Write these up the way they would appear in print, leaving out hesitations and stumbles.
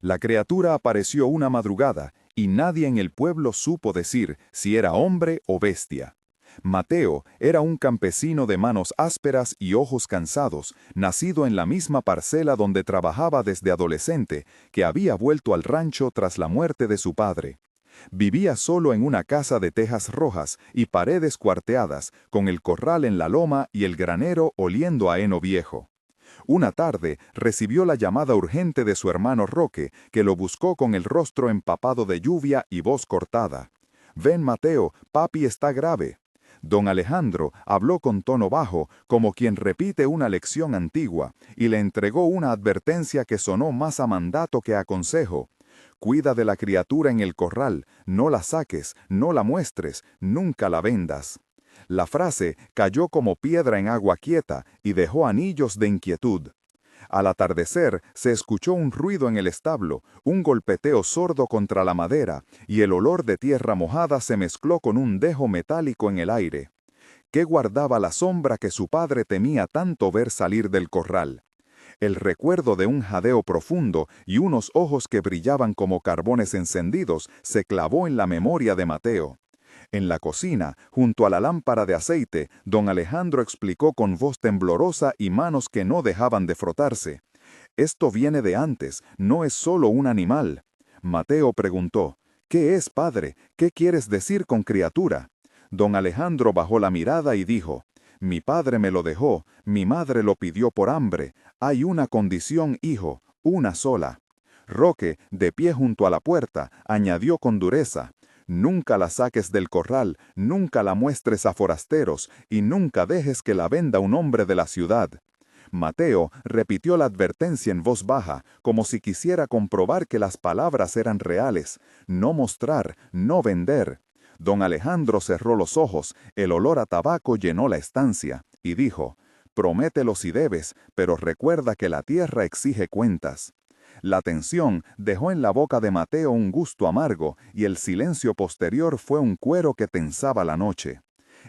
La criatura apareció una madrugada, y nadie en el pueblo supo decir si era hombre o bestia. Mateo era un campesino de manos ásperas y ojos cansados, nacido en la misma parcela donde trabajaba desde adolescente, que había vuelto al rancho tras la muerte de su padre. Vivía solo en una casa de tejas rojas y paredes cuarteadas, con el corral en la loma y el granero oliendo a heno viejo. Una tarde recibió la llamada urgente de su hermano Roque, que lo buscó con el rostro empapado de lluvia y voz cortada. «Ven, Mateo, papi está grave». Don Alejandro habló con tono bajo, como quien repite una lección antigua, y le entregó una advertencia que sonó más a mandato que a consejo. «Cuida de la criatura en el corral, no la saques, no la muestres, nunca la vendas». La frase cayó como piedra en agua quieta y dejó anillos de inquietud. Al atardecer se escuchó un ruido en el establo, un golpeteo sordo contra la madera, y el olor de tierra mojada se mezcló con un dejo metálico en el aire. ¿Qué guardaba la sombra que su padre temía tanto ver salir del corral? El recuerdo de un jadeo profundo y unos ojos que brillaban como carbones encendidos se clavó en la memoria de Mateo. En la cocina, junto a la lámpara de aceite, don Alejandro explicó con voz temblorosa y manos que no dejaban de frotarse. «Esto viene de antes, no es solo un animal». Mateo preguntó: «¿Qué es, padre? ¿Qué quieres decir con criatura?» Don Alejandro bajó la mirada y dijo: «Mi padre me lo dejó, mi madre lo pidió por hambre. Hay una condición, hijo, una sola». Roque, de pie junto a la puerta, añadió con dureza: «Nunca la saques del corral, nunca la muestres a forasteros, y nunca dejes que la venda un hombre de la ciudad». Mateo repitió la advertencia en voz baja, como si quisiera comprobar que las palabras eran reales: «No mostrar, no vender». Don Alejandro cerró los ojos, el olor a tabaco llenó la estancia, y dijo: «Promételo si debes, pero recuerda que la tierra exige cuentas». La tensión dejó en la boca de Mateo un gusto amargo, y el silencio posterior fue un cuero que tensaba la noche.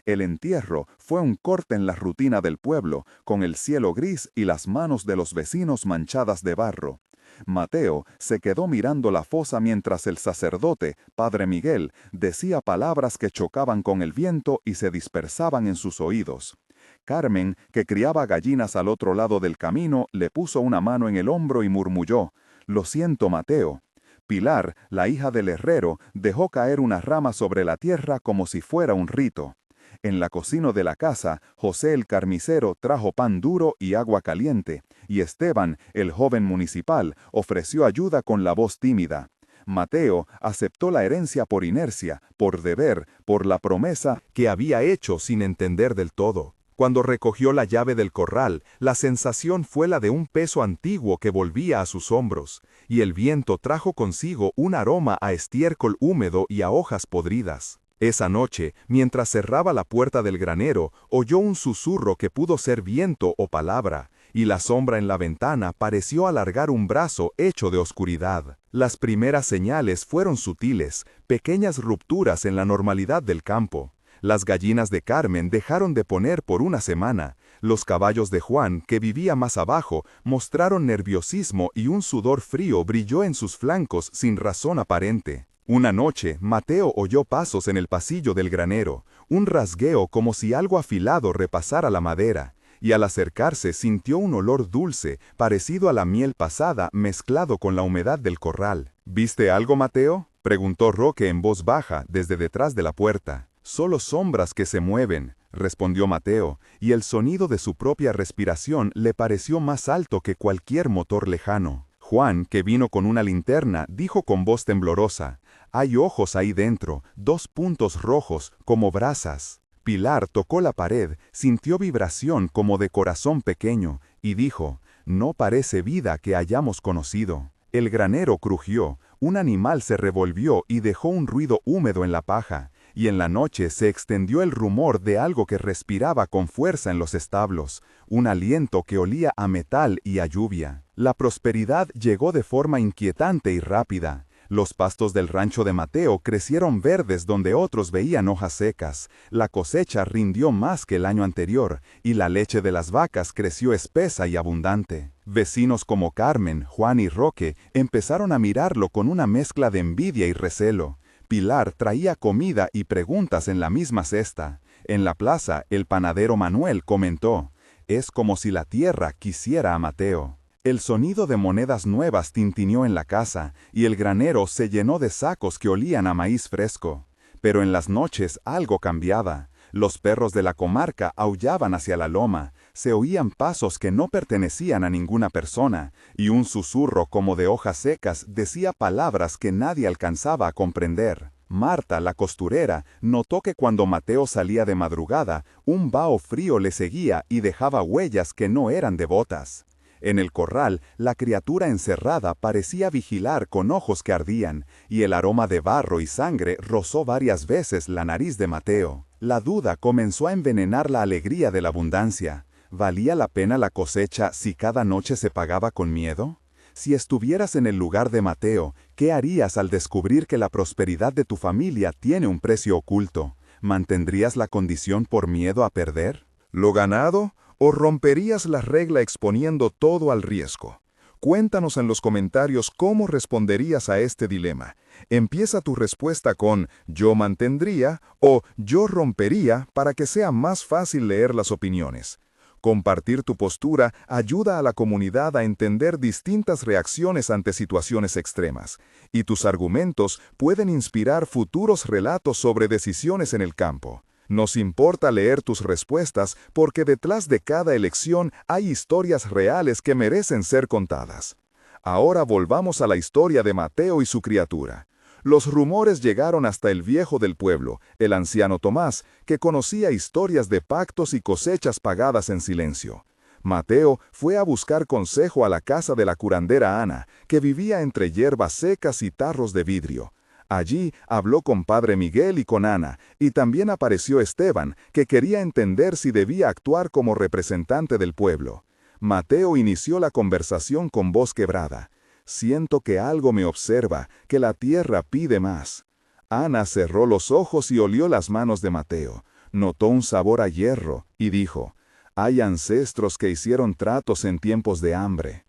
El entierro fue un corte en la rutina del pueblo, con el cielo gris y las manos de los vecinos manchadas de barro. Mateo se quedó mirando la fosa mientras el sacerdote, Padre Miguel, decía palabras que chocaban con el viento y se dispersaban en sus oídos. Carmen, que criaba gallinas al otro lado del camino, le puso una mano en el hombro y murmulló: «Lo siento, Mateo». Pilar, la hija del herrero, dejó caer una rama sobre la tierra como si fuera un rito. En la cocina de la casa, José el carnicero trajo pan duro y agua caliente, y Esteban, el joven municipal, ofreció ayuda con la voz tímida. Mateo aceptó la herencia por inercia, por deber, por la promesa que había hecho sin entender del todo. Cuando recogió la llave del corral, la sensación fue la de un peso antiguo que volvía a sus hombros, y el viento trajo consigo un aroma a estiércol húmedo y a hojas podridas. Esa noche, mientras cerraba la puerta del granero, oyó un susurro que pudo ser viento o palabra, y la sombra en la ventana pareció alargar un brazo hecho de oscuridad. Las primeras señales fueron sutiles, pequeñas rupturas en la normalidad del campo. Las gallinas de Carmen dejaron de poner por una semana. Los caballos de Juan, que vivía más abajo, mostraron nerviosismo y un sudor frío brilló en sus flancos sin razón aparente. Una noche, Mateo oyó pasos en el pasillo del granero, un rasgueo como si algo afilado repasara la madera, y al acercarse sintió un olor dulce, parecido a la miel pasada mezclado con la humedad del corral. «¿Viste algo, Mateo?», preguntó Roque en voz baja desde detrás de la puerta. «Solo sombras que se mueven», respondió Mateo, y el sonido de su propia respiración le pareció más alto que cualquier motor lejano. Juan, que vino con una linterna, dijo con voz temblorosa: «Hay ojos ahí dentro, 2 puntos rojos, como brasas». Pilar tocó la pared, sintió vibración como de corazón pequeño, y dijo: «No parece vida que hayamos conocido». El granero crujió, un animal se revolvió y dejó un ruido húmedo en la paja, y en la noche se extendió el rumor de algo que respiraba con fuerza en los establos, un aliento que olía a metal y a lluvia. La prosperidad llegó de forma inquietante y rápida. Los pastos del rancho de Mateo crecieron verdes donde otros veían hojas secas. La cosecha rindió más que el año anterior, y la leche de las vacas creció espesa y abundante. Vecinos como Carmen, Juan y Roque empezaron a mirarlo con una mezcla de envidia y recelo. Pilar traía comida y preguntas en la misma cesta. En la plaza, el panadero Manuel comentó: «Es como si la tierra quisiera a Mateo». El sonido de monedas nuevas tintineó en la casa, y el granero se llenó de sacos que olían a maíz fresco. Pero en las noches algo cambiaba. Los perros de la comarca aullaban hacia la loma, se oían pasos que no pertenecían a ninguna persona, y un susurro como de hojas secas decía palabras que nadie alcanzaba a comprender. Marta, la costurera, notó que cuando Mateo salía de madrugada, un vaho frío le seguía y dejaba huellas que no eran de botas. En el corral, la criatura encerrada parecía vigilar con ojos que ardían, y el aroma de barro y sangre rozó varias veces la nariz de Mateo. La duda comenzó a envenenar la alegría de la abundancia. ¿Valía la pena la cosecha si cada noche se pagaba con miedo? Si estuvieras en el lugar de Mateo, ¿qué harías al descubrir que la prosperidad de tu familia tiene un precio oculto? ¿Mantendrías la condición por miedo a perder ¿Lo ganado? ¿O romperías la regla exponiendo todo al riesgo? Cuéntanos en los comentarios cómo responderías a este dilema. Empieza tu respuesta con «yo mantendría» o «yo rompería» para que sea más fácil leer las opiniones. Compartir tu postura ayuda a la comunidad a entender distintas reacciones ante situaciones extremas, y tus argumentos pueden inspirar futuros relatos sobre decisiones en el campo. Nos importa leer tus respuestas porque detrás de cada elección hay historias reales que merecen ser contadas. Ahora volvamos a la historia de Mateo y su criatura. Los rumores llegaron hasta el viejo del pueblo, el anciano Tomás, que conocía historias de pactos y cosechas pagadas en silencio. Mateo fue a buscar consejo a la casa de la curandera Ana, que vivía entre hierbas secas y tarros de vidrio. Allí habló con Padre Miguel y con Ana, y también apareció Esteban, que quería entender si debía actuar como representante del pueblo. Mateo inició la conversación con voz quebrada. «Siento que algo me observa, que la tierra pide más». Ana cerró los ojos y olió las manos de Mateo. Notó un sabor a hierro, y dijo: «Hay ancestros que hicieron tratos en tiempos de hambre».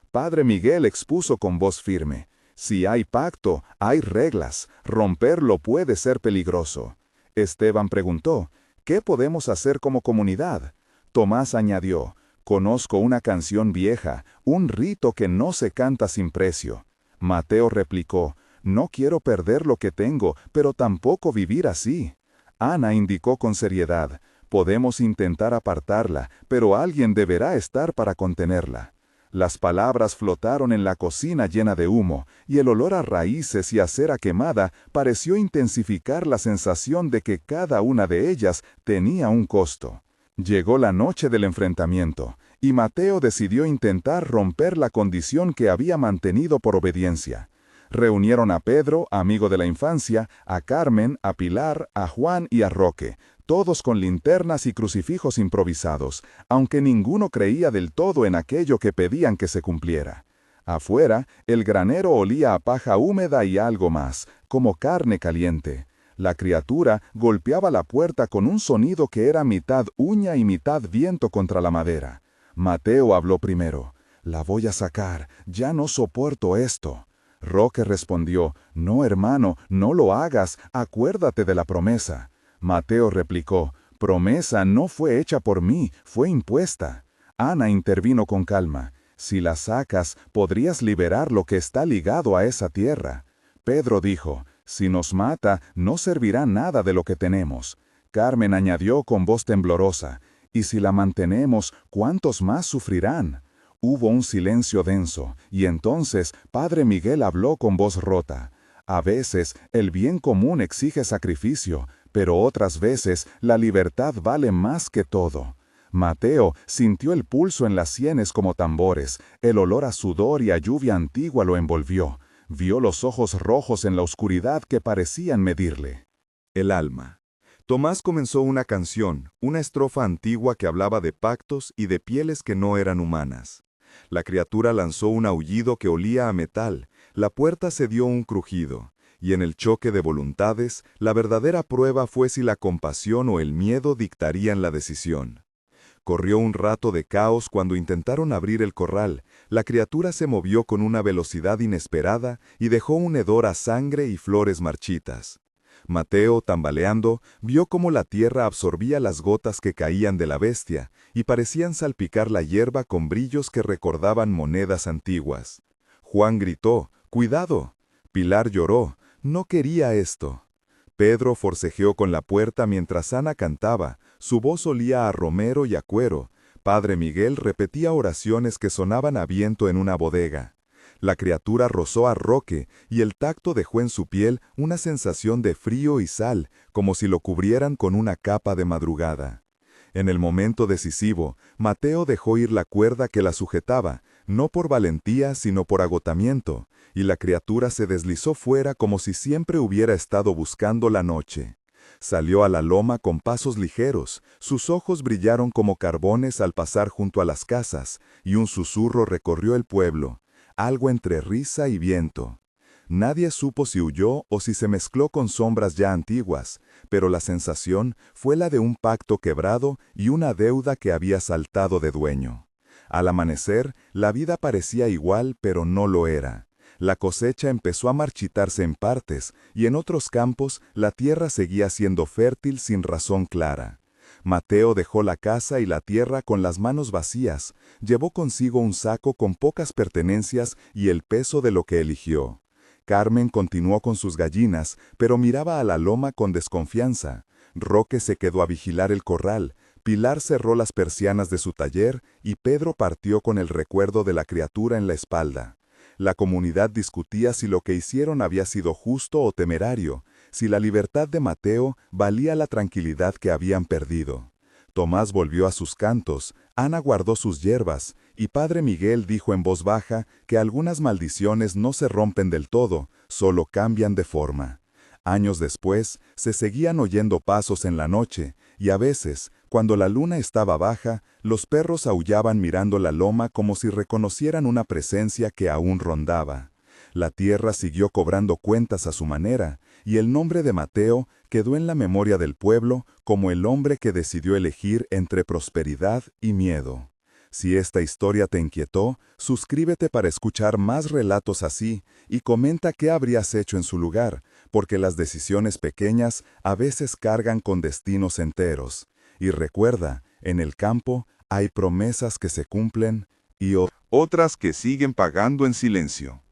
Padre Miguel expuso con voz firme: «Si hay pacto, hay reglas. Romperlo puede ser peligroso». Esteban preguntó: «¿Qué podemos hacer como comunidad?». Tomás añadió: «Conozco una canción vieja, un rito que no se canta sin precio». Mateo replicó: «No quiero perder lo que tengo, pero tampoco vivir así». Ana indicó con seriedad: «Podemos intentar apartarla, pero alguien deberá estar para contenerla». Las palabras flotaron en la cocina llena de humo, y el olor a raíces y a cera quemada pareció intensificar la sensación de que cada una de ellas tenía un costo. Llegó la noche del enfrentamiento, y Mateo decidió intentar romper la condición que había mantenido por obediencia. Reunieron a Pedro, amigo de la infancia, a Carmen, a Pilar, a Juan y a Roque, todos con linternas y crucifijos improvisados, aunque ninguno creía del todo en aquello que pedían que se cumpliera. Afuera, el granero olía a paja húmeda y algo más, como carne caliente. La criatura golpeaba la puerta con un sonido que era mitad uña y mitad viento contra la madera. Mateo habló primero: «La voy a sacar, ya no soporto esto». Roque respondió: «No, hermano, no lo hagas, acuérdate de la promesa». Mateo replicó: «Promesa no fue hecha por mí, fue impuesta». Ana intervino con calma: «Si la sacas, podrías liberar lo que está ligado a esa tierra». Pedro dijo: «Si nos mata, no servirá nada de lo que tenemos». Carmen añadió con voz temblorosa: «Y si la mantenemos, ¿cuántos más sufrirán?». Hubo un silencio denso, y entonces Padre Miguel habló con voz rota: «A veces el bien común exige sacrificio, pero otras veces la libertad vale más que todo». Mateo sintió el pulso en las sienes como tambores, el olor a sudor y a lluvia antigua lo envolvió. Vio los ojos rojos en la oscuridad que parecían medirle. El alma. Tomás comenzó una canción, una estrofa antigua que hablaba de pactos y de pieles que no eran humanas. La criatura lanzó un aullido que olía a metal, la puerta se dio un crujido, y en el choque de voluntades, la verdadera prueba fue si la compasión o el miedo dictarían la decisión. Corrió un rato de caos cuando intentaron abrir el corral. La criatura se movió con una velocidad inesperada y dejó un hedor a sangre y flores marchitas. Mateo, tambaleando, vio cómo la tierra absorbía las gotas que caían de la bestia y parecían salpicar la hierba con brillos que recordaban monedas antiguas. Juan gritó, ¡cuidado! Pilar lloró, no quería esto. Pedro forcejeó con la puerta mientras Ana cantaba, su voz olía a romero y a cuero. Padre Miguel repetía oraciones que sonaban a viento en una bodega. La criatura rozó a Roque y el tacto dejó en su piel una sensación de frío y sal, como si lo cubrieran con una capa de madrugada. En el momento decisivo, Mateo dejó ir la cuerda que la sujetaba, no por valentía sino por agotamiento, y la criatura se deslizó fuera como si siempre hubiera estado buscando la noche. Salió a la loma con pasos ligeros, sus ojos brillaron como carbones al pasar junto a las casas, y un susurro recorrió el pueblo, algo entre risa y viento. Nadie supo si huyó o si se mezcló con sombras ya antiguas, pero la sensación fue la de un pacto quebrado y una deuda que había saltado de dueño. Al amanecer, la vida parecía igual, pero no lo era. La cosecha empezó a marchitarse en partes, y en otros campos la tierra seguía siendo fértil sin razón clara. Mateo dejó la casa y la tierra con las manos vacías, llevó consigo un saco con pocas pertenencias y el peso de lo que eligió. Carmen continuó con sus gallinas, pero miraba a la loma con desconfianza. Roque se quedó a vigilar el corral, Pilar cerró las persianas de su taller y Pedro partió con el recuerdo de la criatura en la espalda. La comunidad discutía si lo que hicieron había sido justo o temerario, si la libertad de Mateo valía la tranquilidad que habían perdido. Tomás volvió a sus cantos, Ana guardó sus hierbas, y Padre Miguel dijo en voz baja que algunas maldiciones no se rompen del todo, solo cambian de forma. Años después, se seguían oyendo pasos en la noche, y a veces, cuando la luna estaba baja, los perros aullaban mirando la loma como si reconocieran una presencia que aún rondaba. La tierra siguió cobrando cuentas a su manera, y el nombre de Mateo quedó en la memoria del pueblo como el hombre que decidió elegir entre prosperidad y miedo. Si esta historia te inquietó, suscríbete para escuchar más relatos así y comenta qué habrías hecho en su lugar, porque las decisiones pequeñas a veces cargan con destinos enteros. Y recuerda, en el campo hay promesas que se cumplen y otras que siguen pagando en silencio.